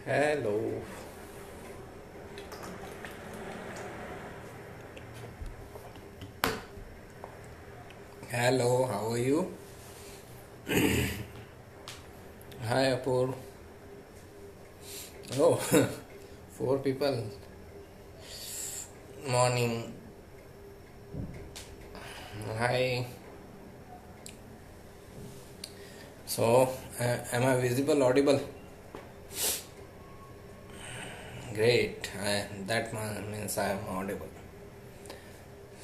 Hello. Hello, how are you? Hi, Apur. Oh, four people. Morning. Hi. So, am I visible, audible? Great. Means I am audible.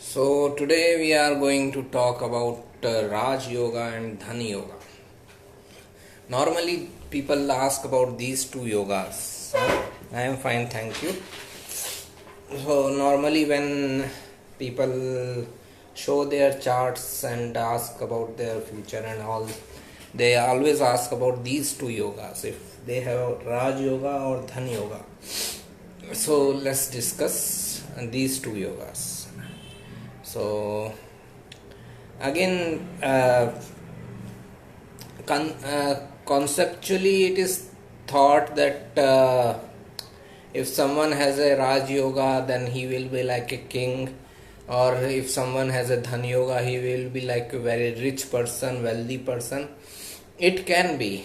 So, today we are going to talk about Raj Yoga and Dhan Yoga. Normally, people ask about these two yogas. I am fine, thank you. So normally when people show their charts and ask about their future and all, they always ask about these two yogas, if they have Raj Yoga or Dhan Yoga. So let's discuss these two yogas. So again, conceptually it is thought that if someone has a Raj Yoga, then he will be like a king, or if someone has a Dhan Yoga, he will be like a very rich person, wealthy person. It can be.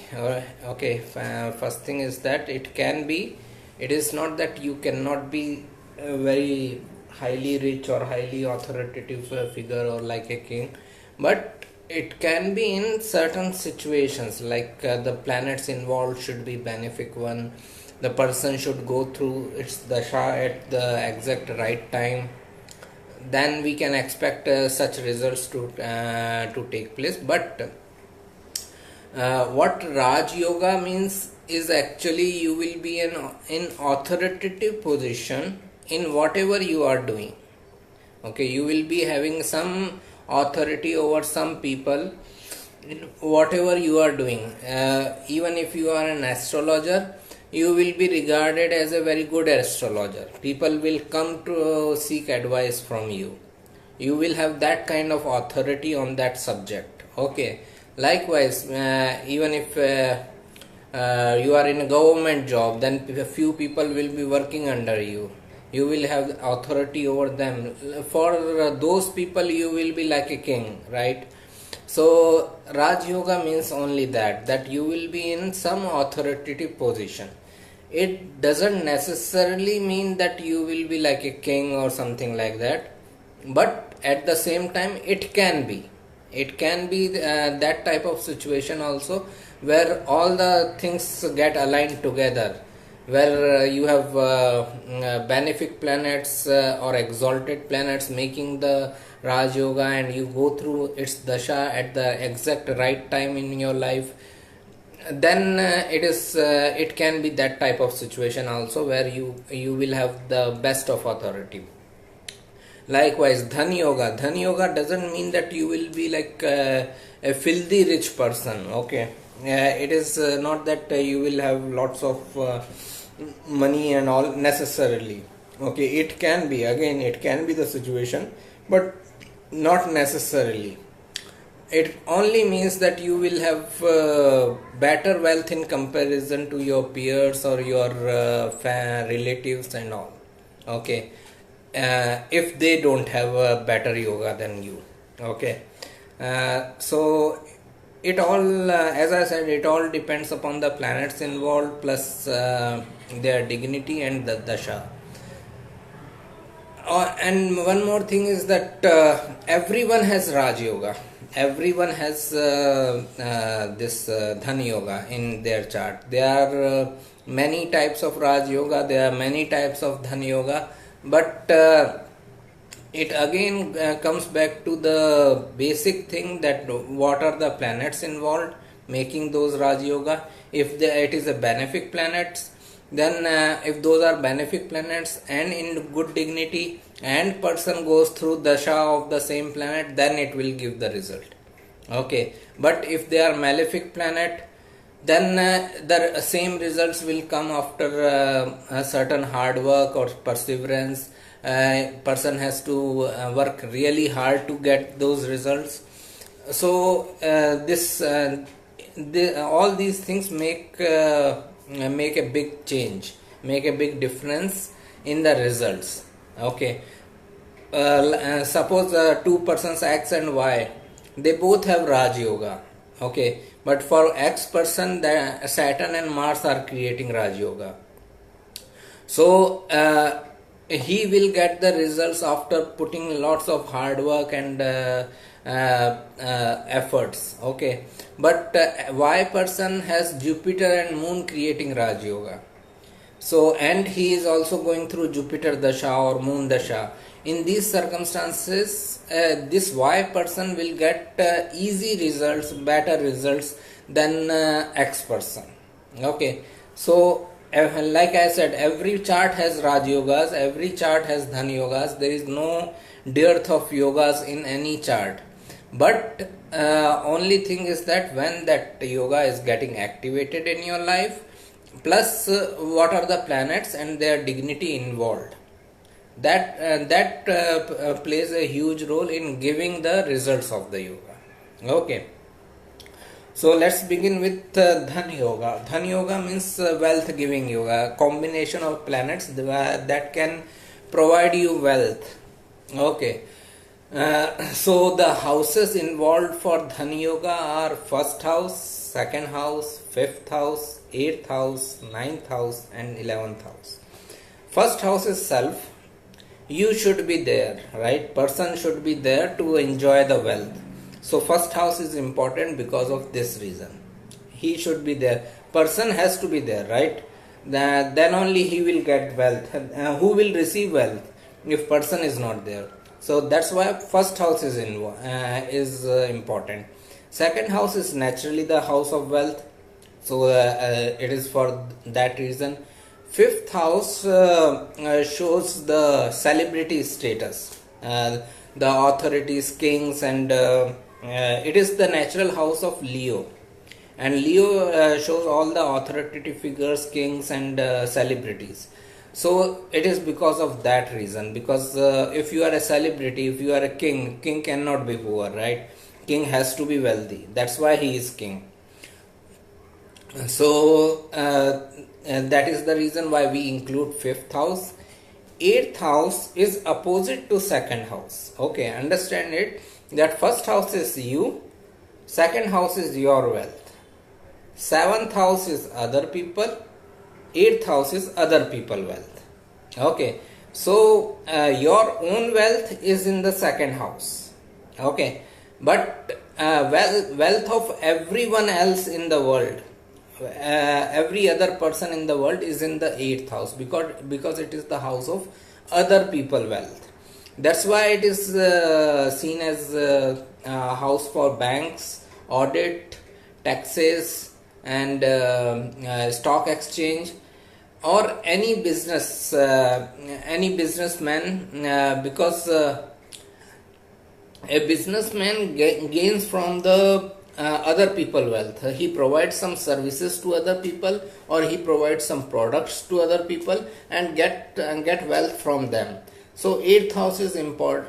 Okay, first thing is that it can be. It is not that you cannot be a very highly rich or highly authoritative figure or like a king, but it can be in certain situations, like the planets involved should be benefic one, the person should go through its dasha at the exact right time, then we can expect such results to take place. But what Raj Yoga means is actually you will be in authoritative position in whatever you are doing. Okay, you will be having some authority over some people in whatever you are doing. Even if you are an astrologer, you will be regarded as a very good astrologer. People will come to seek advice from you. You will have that kind of authority on that subject. Okay, likewise, even if you are in a government job, then a few people will be working under you. You will have authority over them. For those people, you will be like a king, right? So Raj Yoga means only that you will be in some authoritative position. It doesn't necessarily mean that you will be like a king or something like that, but at the same time it can be that type of situation also, where all the things get aligned together, where you have benefic planets or exalted planets making the Raj Yoga, and you go through its dasha at the exact right time in your life, then it can be that type of situation also, where you will have the best of authority. Likewise, Dhan Yoga doesn't mean that you will be like a filthy rich person. Okay, it is not that you will have lots of money and all necessarily. Okay, it can be the situation, but not necessarily. It only means that you will have better wealth in comparison to your peers or your relatives and all. Okay, if they don't have a better yoga than you. Okay, so it all, as I said, it all depends upon the planets involved, plus their dignity and the dasha. And one more thing is that everyone has Raj Yoga. Everyone has this Dhan Yoga in their chart. There are many types of Raj Yoga, there are many types of Dhan Yoga, but it again comes back to the basic thing, that what are the planets involved making those Raj Yoga. If it is a benefic planets, then if those are benefic planets and in good dignity, and person goes through dasha of the same planet, then it will give the result. Okay, but if they are malefic planet, then the same results will come after a certain hard work or perseverance. Person has to work really hard to get those results. So all these things make make a big change, make a big difference in the results. Okay, suppose two persons X and Y, they both have Raj Yoga. Okay, but for X person, the Saturn and Mars are creating Raj Yoga. So he will get the results after putting lots of hard work and efforts. Okay, but Y person has Jupiter and Moon creating Raj Yoga. So, and he is also going through Jupiter Dasha or Moon Dasha. In these circumstances, this Y person will get easy results, better results than X person. Okay, so like I said, every chart has Raj Yogas, every chart has Dhan Yogas. There is no dearth of yogas in any chart. But only thing is that when that yoga is getting activated in your life, plus what are the planets and their dignity involved, that plays a huge role in giving the results of the yoga. Okay, so let's begin with Dhan Yoga. Dhan Yoga means wealth giving yoga, combination of planets that can provide you wealth. Okay, so the houses involved for Dhan Yoga are first house, second house, fifth house, 8th house, 9th house and 11th house. First house is self. You should be there, right? Person should be there to enjoy the wealth. So first house is important because of this reason. He should be there. Person has to be there, right? Then only he will get wealth. Who will receive wealth if person is not there? So that's why first house is important. Second house is naturally the house of wealth. So it is for that reason. Fifth house shows the celebrity status, the authorities, kings, and it is the natural house of Leo. And Leo shows all the authoritative figures, kings, and celebrities. So it is because of that reason. Because if you are a celebrity, if you are a king, king cannot be poor, right? King has to be wealthy. That's why he is king. So and that is the reason why we include fifth house. Eighth house is opposite to second house. Okay, understand it, that first house is you, second house is your wealth, seventh house is other people, eighth house is other people wealth. Okay, so your own wealth is in the second house. Okay, but wealth of everyone else in the world, every other person in the world is in the 8th house, because it is the house of other people wealth. That's why it is seen as a house for banks, audit, taxes, and stock exchange, or any business, any businessman, because a businessman gains from the other people wealth. He provides some services to other people, or he provides some products to other people and get wealth from them. So 8th house is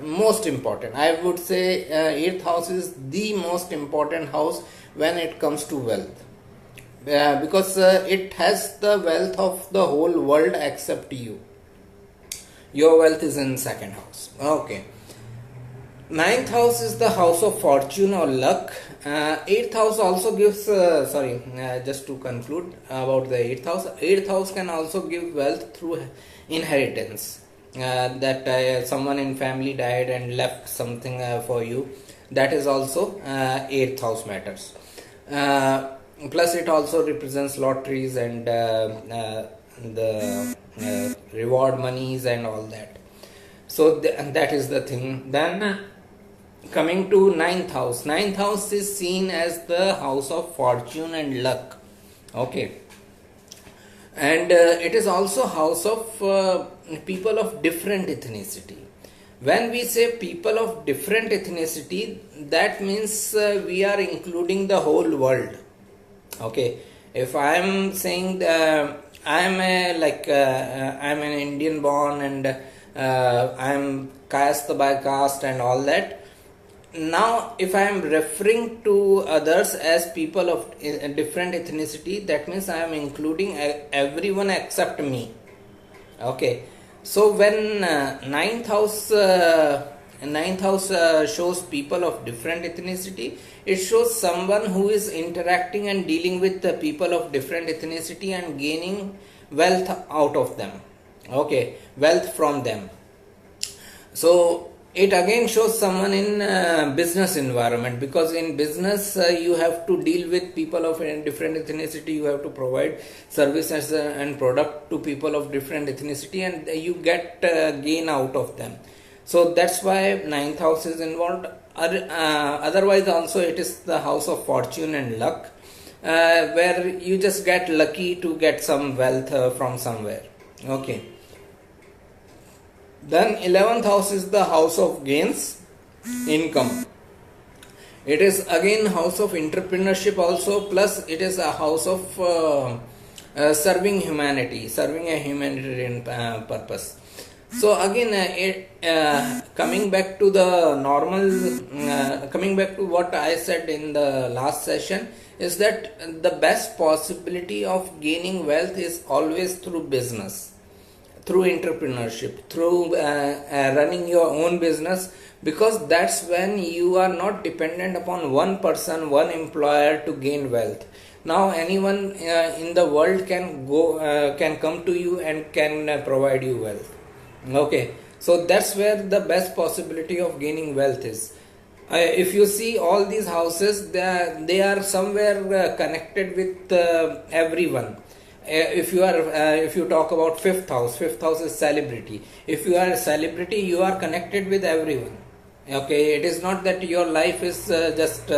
most important. I would say 8th house is the most important house when it comes to wealth, because it has the wealth of the whole world except you. Your wealth is in second house. Okay. 9th house is the house of fortune or luck. 8th house also gives, just to conclude about the 8th house. 8th house can also give wealth through inheritance. That someone in family died and left something for you. That is also 8th house matters. Plus it also represents lotteries and the reward monies and all that. So that is the thing. Then coming to 9th house. 9th house is seen as the house of fortune and luck. Okay. And it is also house of people of different ethnicity. When we say people of different ethnicity, that means we are including the whole world. Okay. If I am saying I am an Indian born and I am caste by caste and all that, now if I am referring to others as people of different ethnicity, that means I am including everyone except me. Okay, so when ninth house shows people of different ethnicity, it shows someone who is interacting and dealing with the people of different ethnicity and gaining wealth out of them. Okay, wealth from them. So it again shows someone in business environment, because in business you have to deal with people of different ethnicity, you have to provide services and product to people of different ethnicity, and you get gain out of them. So that's why ninth house is involved. Otherwise also it is the house of fortune and luck, where you just get lucky to get some wealth from somewhere. Okay. Then 11th house is the house of gains, income. It is again house of entrepreneurship also, plus it is a house of serving humanity, serving a humanitarian purpose. So again, coming back to the normal, coming back to what I said in the last session, is that the best possibility of gaining wealth is always through business, through entrepreneurship, through running your own business, because that's when you are not dependent upon one person, one employer to gain wealth. Now anyone in the world can come to you and can provide you wealth. Okay, so that's where the best possibility of gaining wealth is. If you see all these houses, they are somewhere connected with everyone. If you talk about fifth house is celebrity. If you are a celebrity, you are connected with everyone. Okay, it is not that your life is just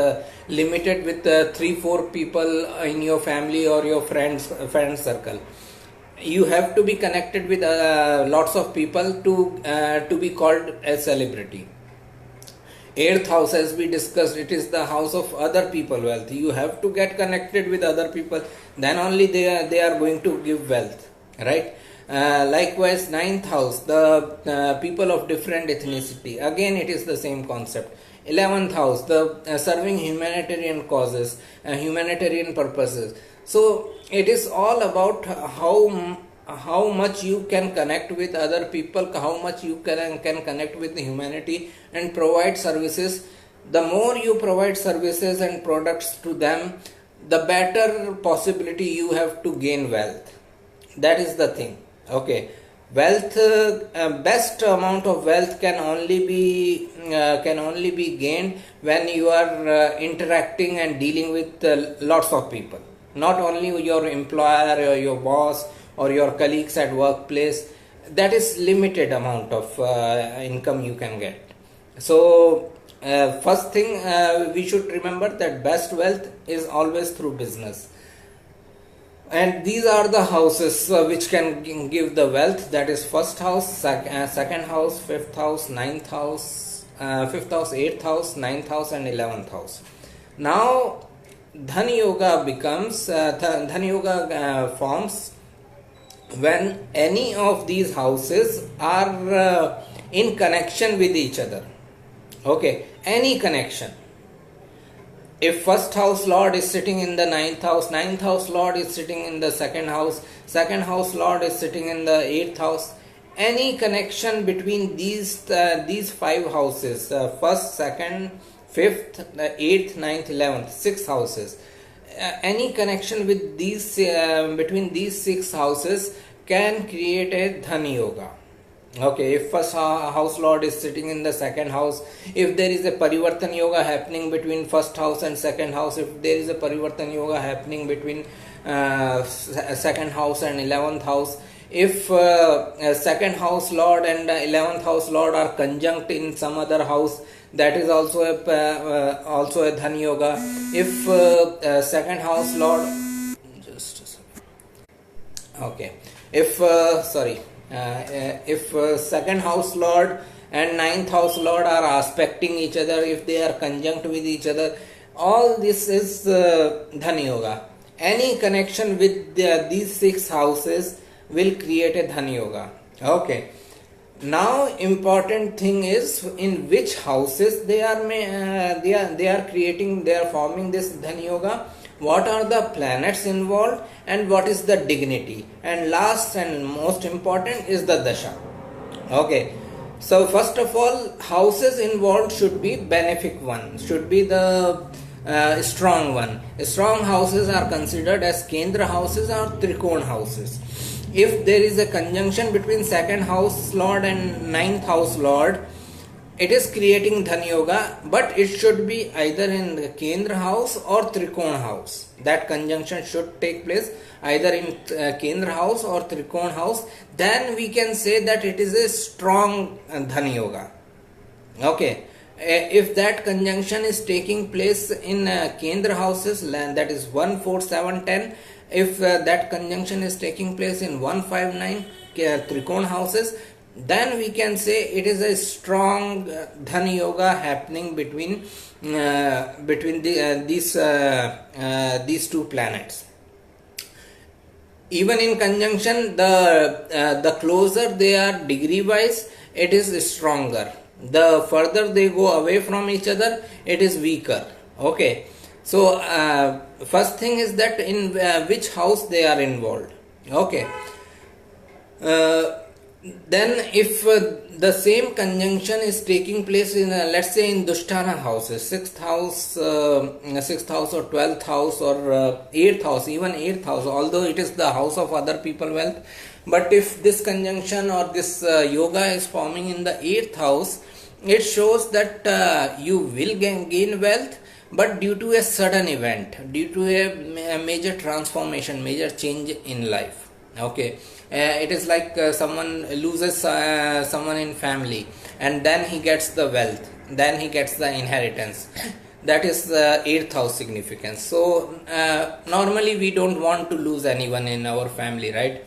limited with 3-4 people in your family or your friend circle. You have to be connected with lots of people to be called a celebrity. 8th house, as we discussed, it is the house of other people wealth. You have to get connected with other people, then only they are going to give wealth, right? Likewise, 9th house, the people of different ethnicity, again it is the same concept. 11th house, the serving humanitarian causes, humanitarian purposes. So it is all about how much you can connect with other people, how much you can connect with humanity and provide services. The more you provide services and products to them, the better possibility you have to gain wealth. That is the thing. Okay, wealth, best amount of wealth can only be gained when you are interacting and dealing with lots of people, not only your employer or your boss or your colleagues at workplace. That is limited amount of income you can get. So first thing, we should remember that best wealth is always through business, and these are the houses which can give the wealth. That is first house, second house, fifth house, ninth house, fifth house, 8th house, 9th house and 11th house. Now Dhan Yoga becomes Dhan Yoga forms when any of these houses are in connection with each other. Okay, any connection. If first house lord is sitting in the 9th house lord is sitting in the second house lord is sitting in the 8th house, any connection between these 5 houses, first, second, fifth, 8th, 9th, 11th, 6 houses, any connection with these between these 6 houses can create a Dhan Yoga. Okay, if first house lord is sitting in the second house, if there is a Parivartan Yoga happening between first house and second house, if there is a Parivartan Yoga happening between second house and 11th house, if second house lord and 11th house lord are conjunct in some other house, that is also a Dhan Yoga. If second house lord, just a second. Okay, if if second house lord and 9th house lord are aspecting each other, if they are conjunct with each other, all this is Dhan Yoga. Any connection with these 6 houses will create a Dhan Yoga. Okay, Now important thing is in which houses they are creating, they are forming this Dhan Yoga, what are the planets involved, and what is the dignity, and last and most important is the dasha. Okay, so first of all, houses involved should be benefic one, should be the strong one. Strong houses are considered as Kendra houses or Trikona houses. If there is a conjunction between second house lord and ninth house lord, it is creating Dhan Yoga, but it should be either in the Kendra house or Trikona house. That conjunction should take place either in Kendra house or Trikona house. Then we can say that it is a strong Dhan Yoga. Okay. If that conjunction is taking place in Kendra houses, that is 1, 4, 7, 10. If that conjunction is taking place in 1, 5, 9 Trikona houses, then we can say it is a strong Dhan Yoga happening between these two planets. Even in conjunction, the closer they are degree wise, it is stronger. The further they go away from each other, it is weaker. Okay, so first thing is that in which house they are involved. Okay, then if the same conjunction is taking place in let's say in Dushtana houses, 6th house, 6th house or 12th house or 8th house, even 8th house, although it is the house of other people wealth, but if this conjunction or this yoga is forming in the 8th house, it shows that you will gain wealth, but due to a sudden event, due to a major transformation, major change in life. Okay, it is like someone loses someone in family, and then he gets the wealth, then he gets the inheritance. That is the 8th house significance. So normally we don't want to lose anyone in our family, right?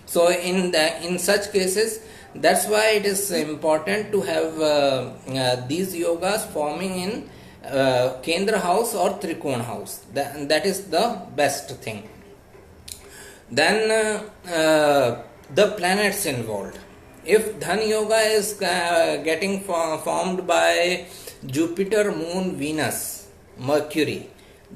So in such cases, that's why it is important to have these yogas forming in Kendra house or Trikona house. That is the best thing. Then the planets involved. If Dhan Yoga is getting formed by Jupiter, Moon, Venus, Mercury,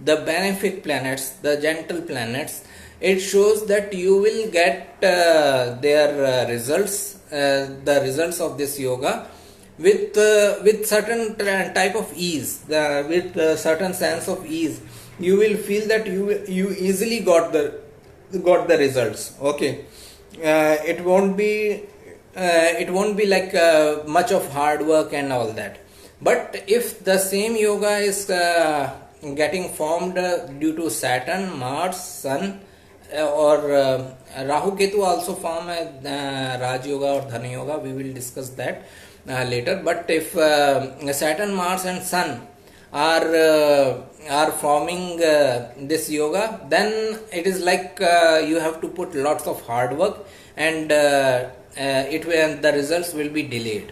the benefic planets, the gentle planets, it shows that you will get their results, the results of this yoga with certain type of ease, with certain sense of ease. You will feel that you easily got the results. Okay, it won't be like much of hard work and all that. But if the same yoga is getting formed due to Saturn, Mars, Sun, or Rahu Ketu also form a Raj Yoga or Dhan Yoga, we will discuss that later. But if Saturn, Mars and Sun are forming this yoga, then it is like you have to put lots of hard work, and the results will be delayed.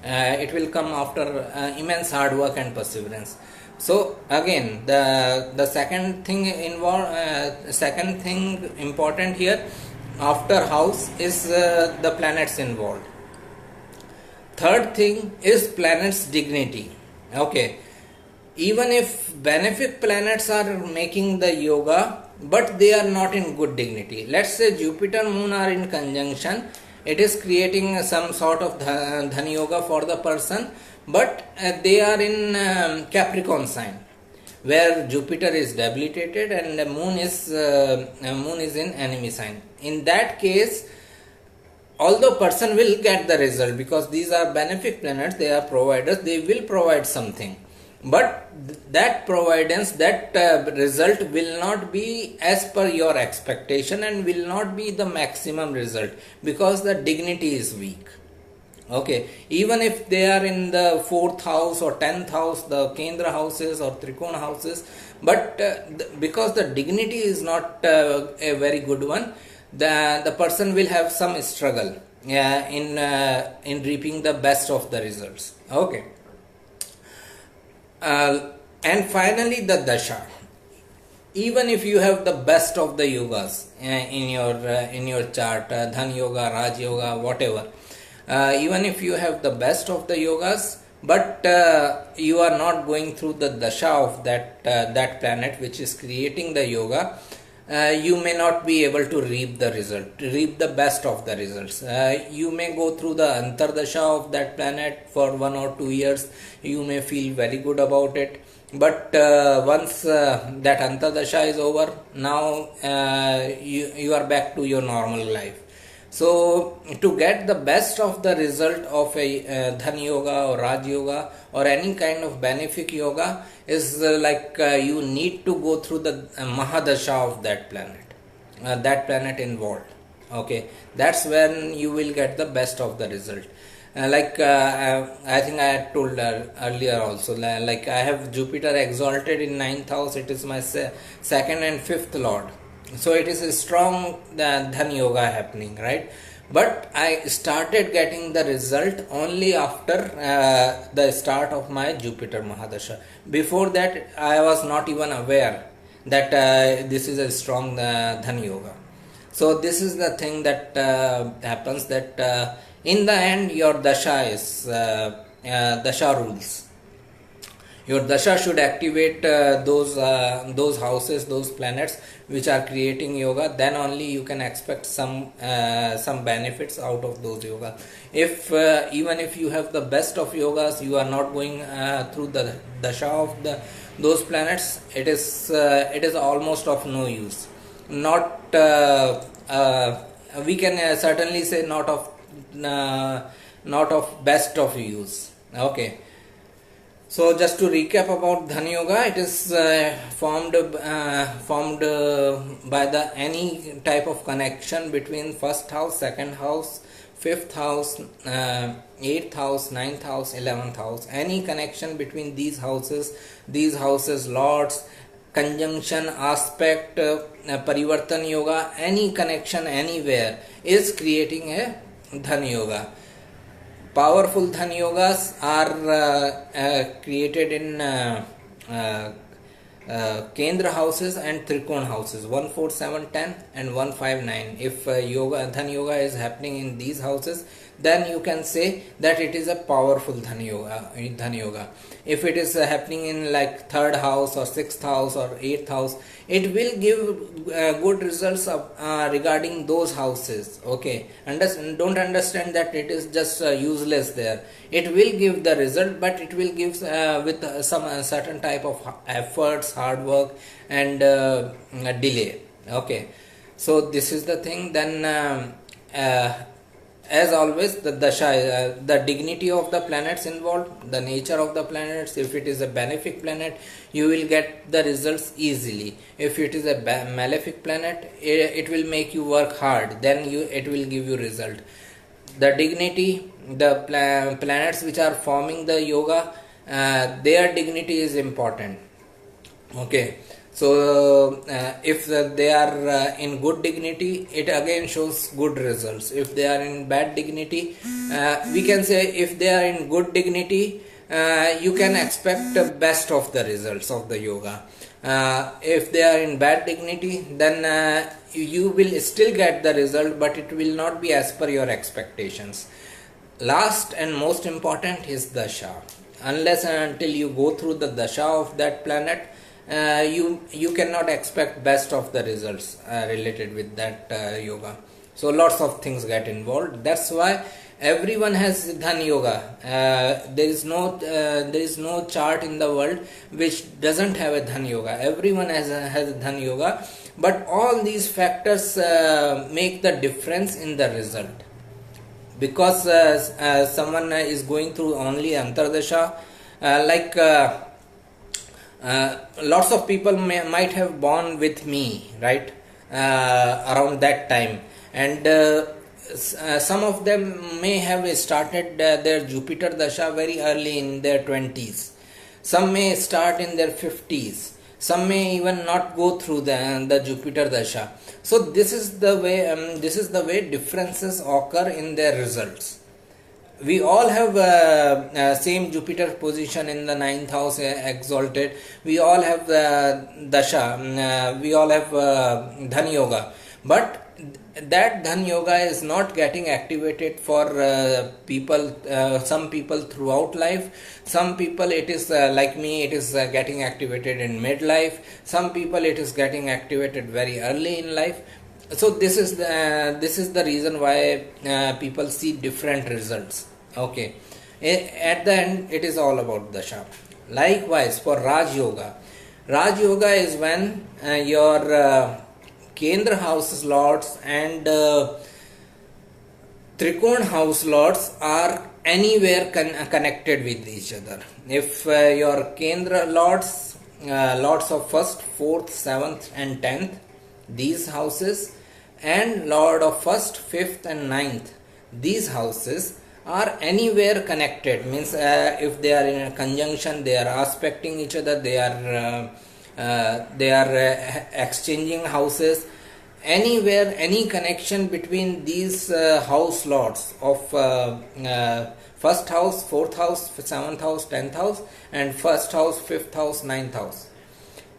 It will come after immense hard work and perseverance. So again, the second thing important here after house is the planets involved. Third thing is planets dignity. Okay, even if benefic planets are making the yoga, but they are not in good dignity. Let's say Jupiter, Moon are in conjunction, it is creating some sort of Dhan Yoga for the person, but they are in Capricorn sign, where Jupiter is debilitated and the Moon is in enemy sign. In that case, although person will get the result, because these are benefic planets, they are providers, they will provide something, but that providence, that result will not be as per your expectation and will not be the maximum result, because the dignity is weak. Okay, even if they are in the 4th house or 10th house, the Kendra houses or Trikona houses, but because the dignity is not a very good one, the person will have some struggle in reaping the best of the results. Okay, and finally the dasha. Even if you have the best of the yogas in your chart, Dhan Yoga, Raj Yoga, whatever, Even if you have the best of the yogas, but you are not going through the dasha of that planet which is creating the yoga, you may not be able to reap the best of the results. You may go through the antardasha of that planet for 1 or 2 years. You may feel very good about it, but once that antardasha is over, now you are back to your normal life. So to get the best of the result of a Dhan yoga or Raj yoga or any kind of benefic yoga is you need to go through the Mahadasha of that planet involved. Okay, that's when you will get the best of the result. I think I had told earlier also, like I have Jupiter exalted in 9th house. It is my second and fifth lord. So it is a strong Dhan yoga happening, right? But I started getting the result only after the start of my Jupiter Mahadasha. Before that, I was not even aware that this is a strong Dhan yoga. So this is the thing that happens, that in the end your dasha is dasha rules. Your dasha should activate those houses, those planets which are creating yoga. Then only you can expect some benefits out of those yoga. If even if you have the best of yogas, you are not going through the dasha of those planets, it is almost of no use. Not we can certainly say not of best of use. Okay. So just to recap about Dhan Yoga, it is formed by the any type of connection between first house, second house, fifth house, 8th house, 9th house, 11th house. Any connection between these houses, lords, conjunction, aspect, parivartan yoga, any connection anywhere is creating a Dhan Yoga. Powerful Dhan yogas are created in Kendra houses and Trikona houses 1, 4, 7, 10 and 1, 5, 9. If Dhan yoga is happening in these houses, then you can say that it is a powerful Dhan yoga. If it is happening in like 3rd house or 6th house or 8th house, it will give good results regarding those houses. Okay, don't understand that it is just useless there. It will give the result, but it will give with some certain type of efforts, hard work and delay. Okay, so this is the thing. Then as always, the dasha, the dignity of the planets involved, the nature of the planets. If it is a benefic planet, you will get the results easily. If it is a malefic planet, it will make you work hard. Then it will give you result. The dignity, the planets which are forming the yoga, their dignity is important. Okay. So if they are in good dignity, it again shows good results. If they are in bad dignity, we can say if they are in good dignity, you can expect the best of the results of the yoga. If they are in bad dignity, then you will still get the result, but it will not be as per your expectations. Last and most important is dasha. Unless and until you go through the dasha of that planet, you cannot expect best of the results related with that yoga. So lots of things get involved. That's why everyone has Dhan yoga. There is no chart in the world which doesn't have a Dhan yoga. Everyone has a Dhan yoga, but all these factors make the difference in the result. Because someone is going through only Antardasha, lots of people might have born with me, right, around that time, and some of them may have started their Jupiter Dasha very early in their 20s. Some may start in their 50s. Some may even not go through the Jupiter Dasha. So this is the way differences occur in their results. We all have same Jupiter position in the 9th house exalted. We all have Dasha. We all have Dhan Yoga. But that Dhan Yoga is not getting activated for people, some people throughout life. Some people it is like me, it is getting activated in midlife. Some people it is getting activated very early in life. So this is the reason why people see different results. Okay, at the end it is all about dasha. Likewise for Raj Yoga. Raj Yoga is when your Kendra house lords and Trikon house lords are anywhere connected with each other. If your Kendra lords, lords of 1st, 4th, 7th and 10th, these houses, and lord of 1st, 5th and 9th, these houses are anywhere connected, means if they are in a conjunction, they are aspecting each other, they are exchanging houses, anywhere, any connection between these house lords of 1st house, 4th house, 7th house, 10th house and 1st house, 5th house, 9th house,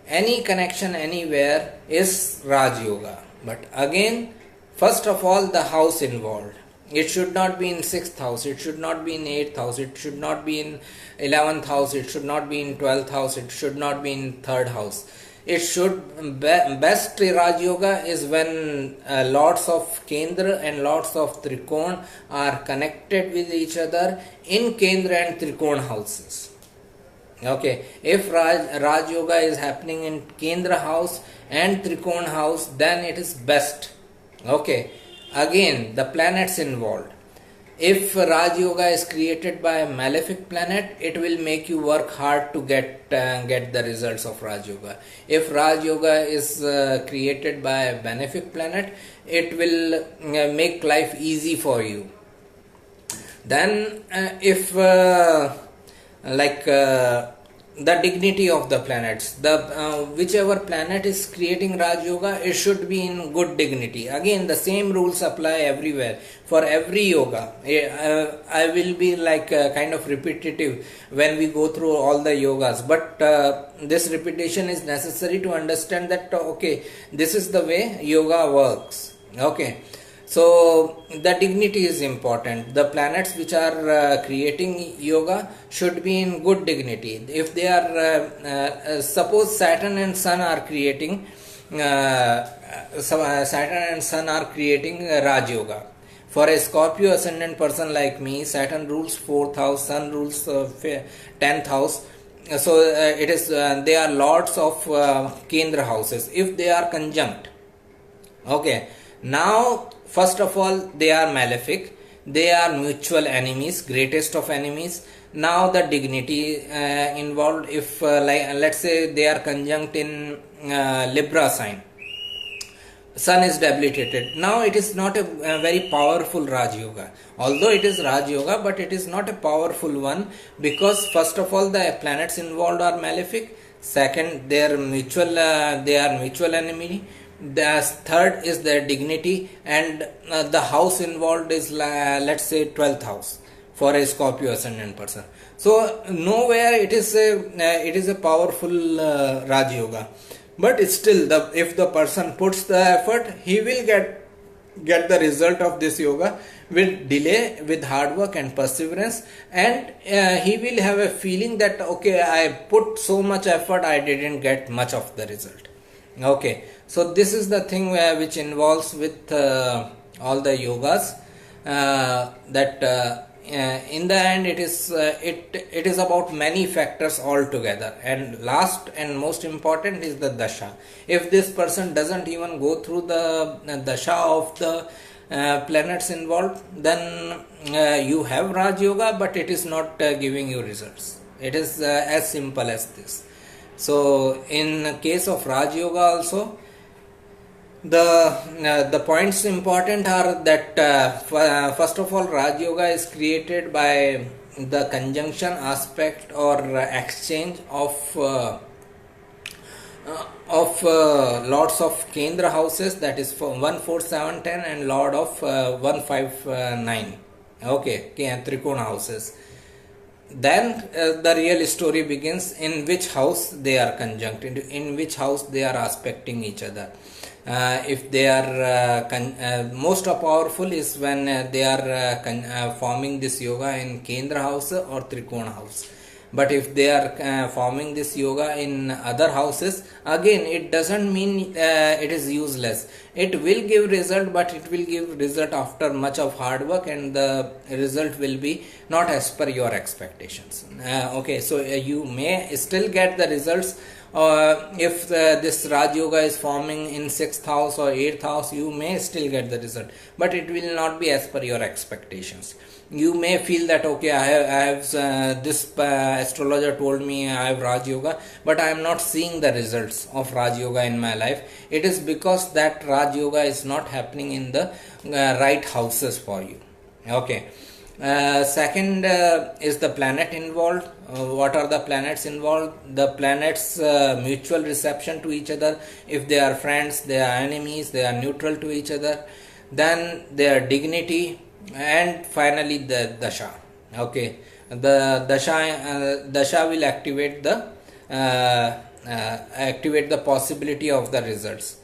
any connection anywhere is Raj Yoga. But again, first of all, the house involved. It should not be in 6th house, it should not be in 8th house, it should not be in 11th house, it should not be in 12th house, it should not be in 3rd house. It should best Raj Yoga is when lords of Kendra and lords of Trikon are connected with each other in Kendra and Trikon houses. Okay, if Raj Yoga is happening in Kendra house and Trikon house, then it is best. Okay, again the planets involved. If Raj Yoga is created by a malefic planet, it will make you work hard to get the results of Raj Yoga. If Raj Yoga is created by a benefic planet, it will make life easy for you. Then if the dignity of the planets, whichever planet is creating Raj Yoga, it should be in good dignity. Again, the same rules apply everywhere for every yoga. I will be kind of repetitive when we go through all the yogas, but this repetition is necessary to understand that okay, this is the way yoga works. Okay, so the dignity is important. The planets which are creating yoga should be in good dignity. If they are suppose Saturn and Sun are creating Raj Yoga. For a Scorpio ascendant person like me, Saturn rules 4th house, Sun rules 10th house. So it is they are lords of Kendra houses. If they are conjunct, okay, now first of all they are malefic, they are mutual enemies, greatest of enemies. Now the dignity involved, if let's say they are conjunct in Libra sign, Sun is debilitated. Now it is not a very powerful Raj Yoga. Although it is Raj Yoga, but it is not a powerful one, because first of all the planets involved are malefic. Second, they are mutual enemy. The third is their dignity, and the house involved is let's say 12th house for a Scorpio ascendant person. So nowhere it is a powerful Raj Yoga. But still, if the person puts the effort, he will get the result of this yoga with delay, with hard work and perseverance, and he will have a feeling that okay, I put so much effort, I didn't get much of the result. Okay, so this is the thing which involves with all the yogas, that in the end it is about many factors altogether, and last and most important is the dasha. If this person doesn't even go through the dasha of the planets involved, then you have Raj Yoga, but it is not giving you results. It is as simple as this. So in case of Raj Yoga also, the points important are that first of all, Raj Yoga is created by the conjunction aspect or exchange of lords of Kendra houses, that is for 1, 4, 7, 10 and lord of 1, 5, 9. Okay, Trikona houses. Then the real story begins, in which house they are conjunct, in which house they are aspecting each other. If they are most powerful is when they are forming this yoga in Kendra house or Trikona house. But if they are forming this yoga in other houses, again it doesn't mean it is useless. It will give result, but it will give result after much of hard work, and the result will be not as per your expectations. Okay, so you may still get the results. If this Raj Yoga is forming in 6th house or 8th house, you may still get the result, but it will not be as per your expectations. You may feel that okay, I have this astrologer told me I have Raj Yoga, but I am not seeing the results of Raj Yoga in my life. It is because that Raj Yoga is not happening in the right houses for you. Okay. Second is the planet involved. What are the planets involved? The planets mutual reception to each other. If they are friends, they are enemies, they are neutral to each other. Then their dignity, and finally the dasha. Okay, the dasha will activate the possibility of the results.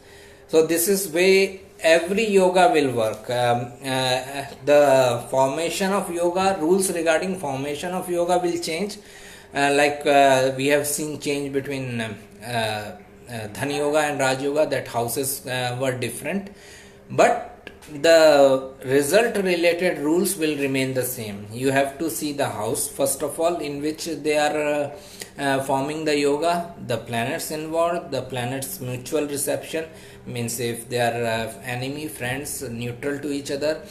So this is way every yoga will work. The formation of yoga, rules regarding formation of yoga will change. We have seen change between Dhan Yoga and Raj Yoga, that houses were different, but the result related rules will remain the same. You have to see the house first of all in which they are forming the yoga, the planets involved, the planets mutual reception, means if they are enemy, friends, neutral to each other,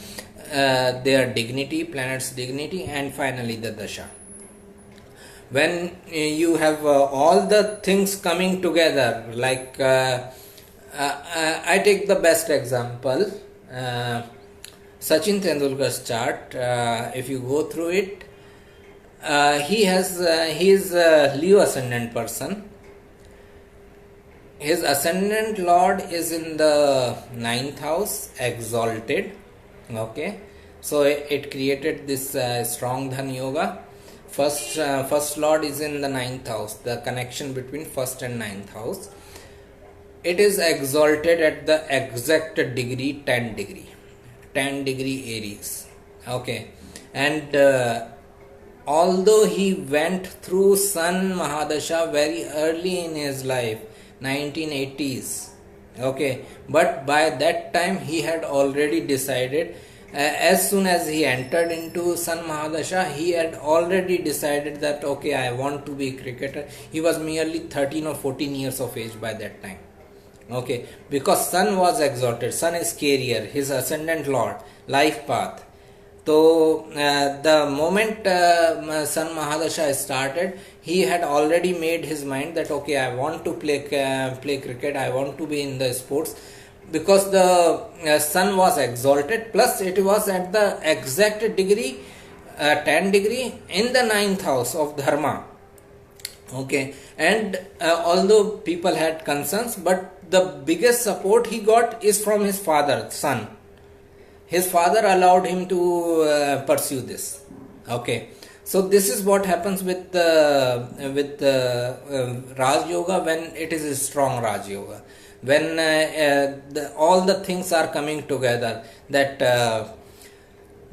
their dignity, planets dignity, and finally the dasha. When you have all the things coming together, I take the best example, Sachin Tendulkar's chart. If you go through it, he is a Leo ascendant person. His ascendant lord is in the 9th house, exalted. Okay, so it created this strong Dhan Yoga. First lord is in the 9th house, the connection between first and 9th house. It is exalted at the exact degree 10 degree Aries. Okay, and although he went through Sun Mahadasha very early in his life, 1980s, okay, but by that time he had already decided, as soon as he entered into Sun Mahadasha, he had already decided that okay, I want to be a cricketer. He was merely 13 or 14 years of age by that time. Okay, because Sun was exalted. Sun is carrier, his ascendant lord, life path. So the moment Sun Mahadasha started, he had already made his mind that okay, I want to play cricket, I want to be in the sports, because the Sun was exalted, plus it was at the exact degree 10 degree in the 9th house of Dharma. Okay, and although people had concerns, but the biggest support he got is from his father, Sun. His father allowed him to pursue this. Okay, so this is what happens with Raj Yoga when it is a strong Raj Yoga. When all the things are coming together, that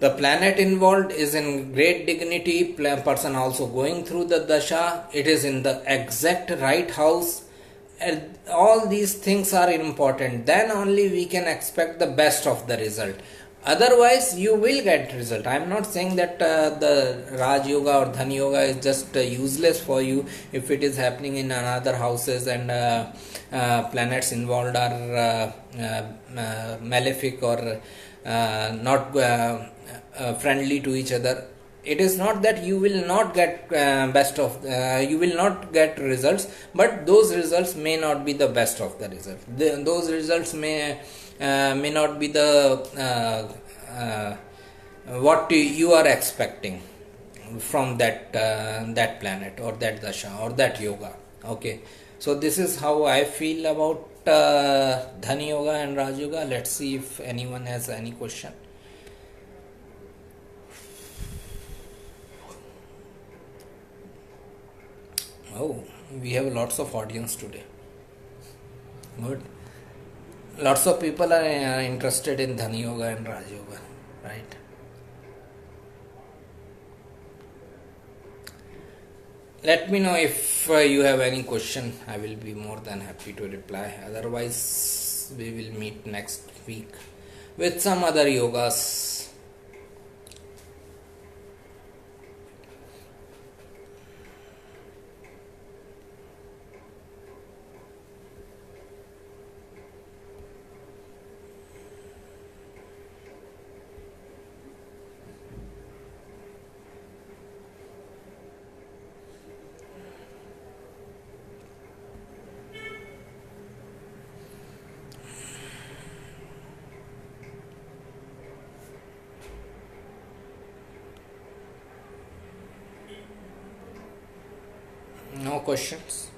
the planet involved is in great dignity, person also going through the dasha, it is in the exact right house, and all these things are important, then only we can expect the best of the result. Otherwise you will get result. I am not saying that the Raj Yoga or Dhan Yoga is just useless for you if it is happening in another houses and planets involved are malefic or not friendly to each other. It is not that you will not get you will not get results, but those results may not be the best of the result. Those results may not be the what you are expecting from that planet or that dasha or that yoga. Okay, so this is how I feel about Dhan Yoga and Raj Yoga. Let's see if anyone has any question. Oh, we have lots of audience today. Good. Lots of people are interested in Dhan Yoga and Raj Yoga, right? Let me know if you have any question. I will be more than happy to reply. Otherwise, we will meet next week with some other yogas. No questions?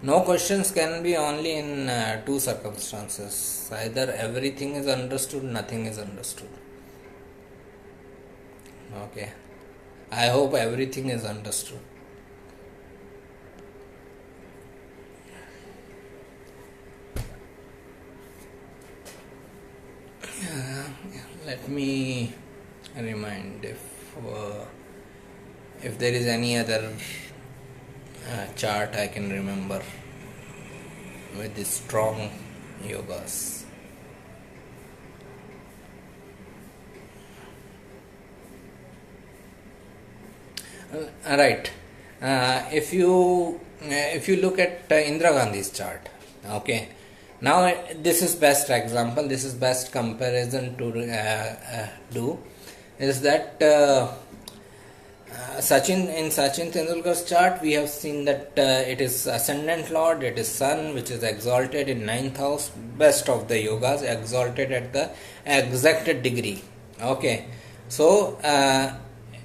No questions can be only in two circumstances. Either everything is understood, nothing is understood. Okay. I hope everything is understood. Let me remind if there is any other chart I can remember with the strong yogas. Right. If you look at Indira Gandhi's chart, okay. Now this is best example. This is best comparison to do. Is that Sachin Tendulkar's chart? We have seen that it is ascendant lord. It is sun, which is exalted in ninth house. Best of the yogas, exalted at the exact degree. Okay. So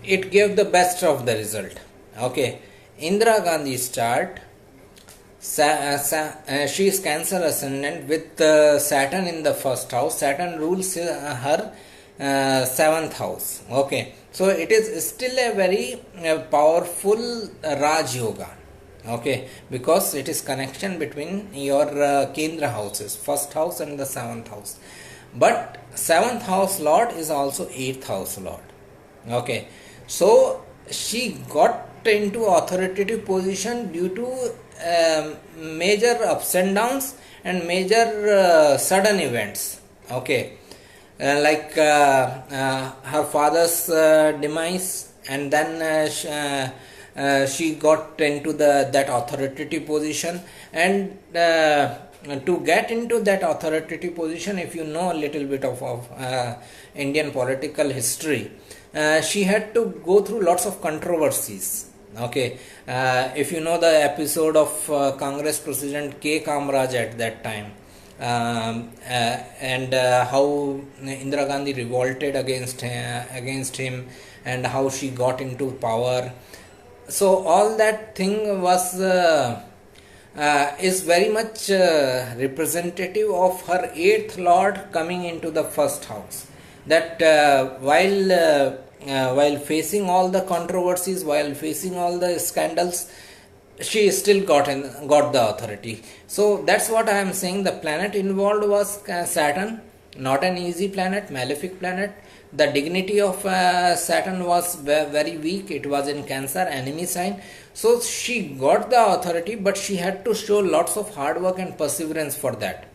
it gave the best of the result. Okay. Indira Gandhi's chart, she is Cancer ascendant with Saturn in the first house. Saturn rules her seventh house. Okay. So it is still a very powerful Raj Yoga. Okay. Because it is connection between your Kendra houses, first house and the seventh house. But seventh house Lord is also eighth house Lord. Okay. So she got into authoritative position due to major ups and downs and major sudden events. Okay. Like her father's demise, and then she got into that authoritative position, and to get into that authoritative position, if you know a little bit of Indian political history, she had to go through lots of controversies. Okay, if you know the episode of Congress President K. Kamraj at that time, and how Indira Gandhi revolted against him, and how she got into power. So all that thing was is very much representative of her eighth lord coming into the first house. That while facing all the controversies, while facing all the scandals, she still got the authority. So that's what I am saying. The planet involved was Saturn, not an easy planet, malefic planet. The dignity of Saturn was very weak. It was in Cancer, enemy sign. So she got the authority, but she had to show lots of hard work and perseverance for that.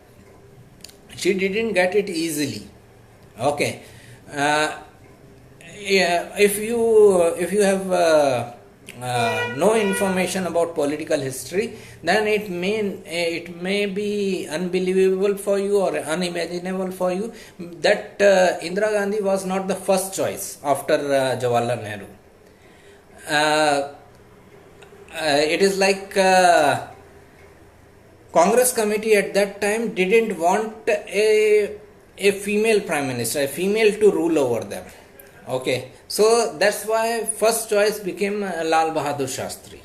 She didn't get it easily. Okay. If you have no information about political history, then it may be unbelievable for you or unimaginable for you that Indira Gandhi was not the first choice after Jawaharlal Nehru. It is like Congress committee at that time didn't want a female prime minister, a female to rule over them. Okay, so that's why first choice became Lal Bahadur Shastri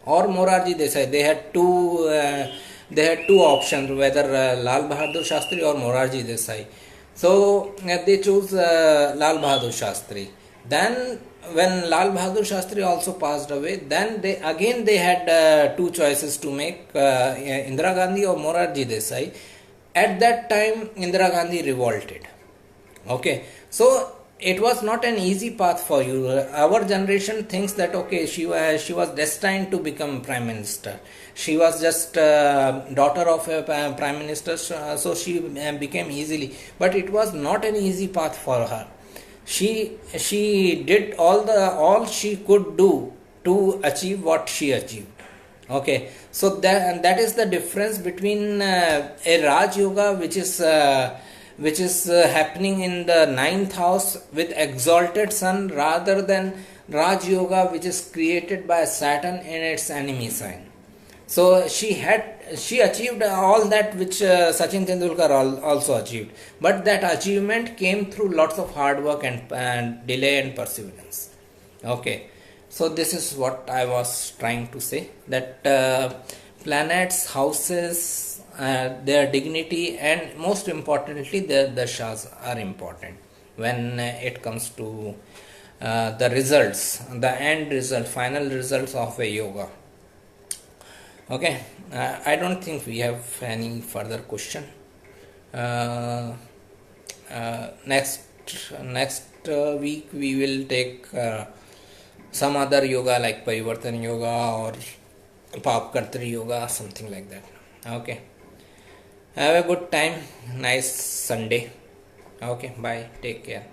or Morarji Desai. They had two options, whether Lal Bahadur Shastri or Morarji Desai. So they chose Lal Bahadur Shastri. Then when Lal Bahadur Shastri also passed away, then they had two choices to make, Indira Gandhi or Morarji Desai. At that time, Indira Gandhi revolted. Okay, so it was not an easy path for you. Our generation thinks that okay, she was destined to become prime minister. She was just daughter of a prime minister, so she became easily. But it was not an easy path for her. She did all she could do to achieve what she achieved. Okay, so that is the difference between a Raj Yoga, which is happening in the ninth house with exalted sun, rather than Raj Yoga, which is created by Saturn in its enemy sign. So she achieved all that which Sachin Tendulkar also achieved, but that achievement came through lots of hard work and delay and perseverance. Okay, so this is what I was trying to say, that planets, houses, their dignity, and most importantly their dashas are important when it comes to the results, the end result, final results of a yoga. Okay, I don't think we have any further question. uh, next week we will take some other yoga like Parivartan yoga or Papkartri yoga, something like that. Okay, have a good time, nice Sunday. Okay, bye, take care.